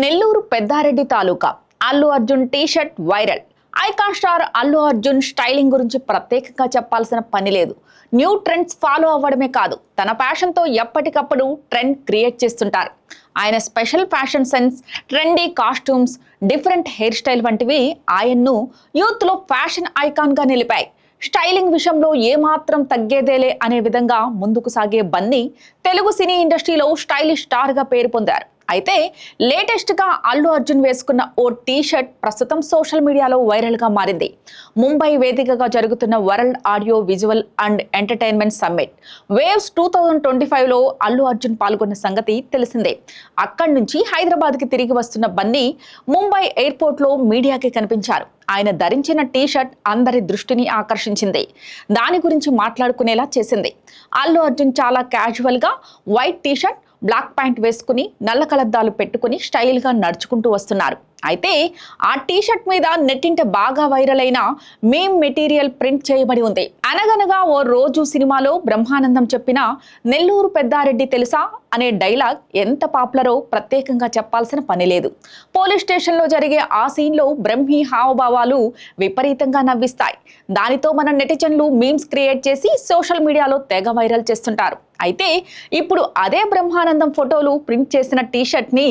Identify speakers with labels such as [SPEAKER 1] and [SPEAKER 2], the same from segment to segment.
[SPEAKER 1] Nellore Peddareddy taluka Allu Arjun T-shirt viral. Icon star Allu Arjun styling గురించి ప్రత్యేకంగా చెప్పాల్సిన పని లేదు. న్యూ ట్రెండ్స్ ఫాలో అవ్వడమే కాదు, తన ఫ్యాషన్తో ఎప్పటికప్పుడు ట్రెండ్ క్రియేట్ చేస్తుంటారు. ఆయన special fashion sense, trendy costumes, different hair style వంటివి ఆయన్ను యూత్లో ఫ్యాషన్ ఐకాన్గా నిలిపాయి. స్టైలింగ్ విషయంలో ఏమాత్రం తగ్గేదేలే అనే విధంగా ముందుకు సాగే బన్నీ తెలుగు సినీ ఇండస్ట్రీలో స్టైలిష్ స్టార్గా పేరు పొందారు. అయితే లేటెస్ట్గా అల్లు అర్జున్ వేసుకున్న ఓ టీ-షర్ట్ ప్రస్తుతం సోషల్ మీడియాలో వైరల్గా మారింది. ముంబై వేదికగా జరుగుతున్న world audio visual and entertainment summit Waves 2025లో అల్లు అర్జున్ పాల్గొన్న సంగతి తెలిసిందే. అక్కడి నుంచి హైదరాబాద్కి తిరిగి వస్తున్న బన్నీ ముంబై ఎయిర్పోర్ట్లో మీడియాకి కనిపించారు. ఆయన ధరించిన టీ-షర్ట్ అందరి దృష్టిని ఆకర్షించింది. దాని గురించి మాట్లాడుకునేలా చేసింది. అల్లు అర్జున్ చాలా క్యాజువల్గా వైట్ టీ-షర్ట్, బ్లాక్ ప్యాంట్ వేసుకుని నల్ల కలద్దాలు పెట్టుకుని స్టైల్గా నడుచుకుంటూ వస్తున్నారు. అయితే ఆ టీషర్ట్ మీద నెట్టింట బాగా వైరల్ అయిన మీమ్ మెటీరియల్ ప్రింట్ చేయబడి ఉంది. అనగనగా ఓ రోజు సినిమాలో బ్రహ్మానందం చెప్పిన నెల్లూరు పెద్దారెడ్డి తెలుసా అనే డైలాగ్ ఎంత పాపులరో ప్రత్యేకంగా చెప్పాల్సిన పని లేదు. పోలీస్ స్టేషన్లో జరిగే ఆ సీన్లో బ్రహ్మి హావభావాలు విపరీతంగా నవ్విస్తాయి. దానితో మన నెటిజన్లు మీమ్స్ క్రియేట్ చేసి సోషల్ మీడియాలో తెగ వైరల్ చేస్తుంటారు. అయితే ఇప్పుడు అదే బ్రహ్మానందం ఫోటోలు ప్రింట్ చేసిన టీషర్ట్ ని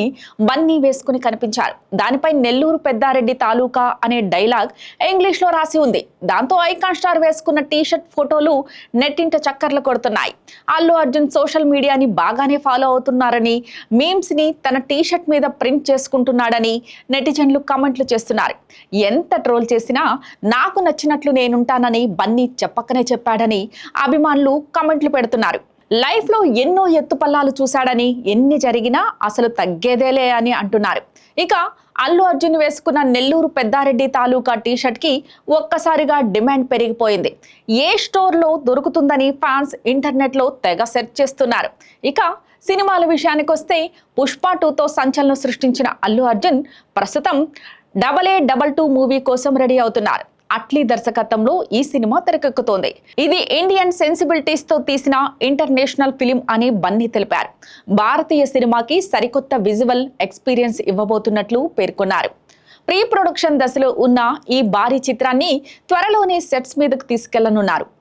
[SPEAKER 1] బన్నీ వేసుకుని కనిపించారు. దానిపై నెల్లూరు పెద్దారెడ్డి తాలూకా అనే డైలాగ్ ఇంగ్లీష్ లో రాసి ఉంది. దాంతో ఐకాన్ స్టార్ వేసుకున్న టీషర్ట్ ఫోటోలు నెట్టింట చక్కర్లు కొడుతున్నాయి. అల్లు అర్జున్ సోషల్ మీడియాని బాగానే ఫాలో అవుతున్నారని, మీమ్స్ ని తన టీషర్ట్ మీద ప్రింట్ చేసుకుంటున్నాడని నెటిజన్లు కామెంట్లు చేస్తున్నారు. ఎంత ట్రోల్ చేసినా నాకు నచ్చినట్లు నేనుంటానని బన్నీ చెప్పకనే చెప్పాడని అభిమానులు కామెంట్లు పెడుతున్నారు. లైఫ్ లో ఎన్నో ఎత్తుపల్లాలు చూశాడని, ఎన్ని జరిగినా అసలు తగ్గేదేలే అని అంటున్నారు. ఇక అల్లు అర్జున్ వేసుకున్న నెల్లూరు పెద్దారెడ్డి తాలూకా టీషర్ట్ కి ఒక్కసారిగా డిమాండ్ పెరిగిపోయింది. ఏ స్టోర్లో దొరుకుతుందని ఫ్యాన్స్ ఇంటర్నెట్ లో తెగ సెర్చ్ చేస్తున్నారు. ఇక సినిమాల విషయానికి వస్తే పుష్ప 2తో సంచలనం సృష్టించిన అల్లు అర్జున్ ప్రస్తుతం 8822 మూవీ కోసం రెడీ అవుతున్నారు. అట్లీ దర్శకత్వంలో ఈ సినిమా తెరకెక్కుతోంది. ఇది ఇండియన్ సెన్సిబిలిటీస్ తో తీసిన ఇంటర్నేషనల్ ఫిలిం అని బన్నీ తెలిపారు. భారతీయ సినిమాకి సరికొత్త విజువల్ ఎక్స్పీరియన్స్ ఇవ్వబోతున్నట్లు పేర్కొన్నారు. ప్రీ ప్రొడక్షన్ దశలో ఉన్న ఈ భారీ చిత్రాన్ని త్వరలోనే సెట్స్ మీదకు తీసుకెళ్లనున్నారు.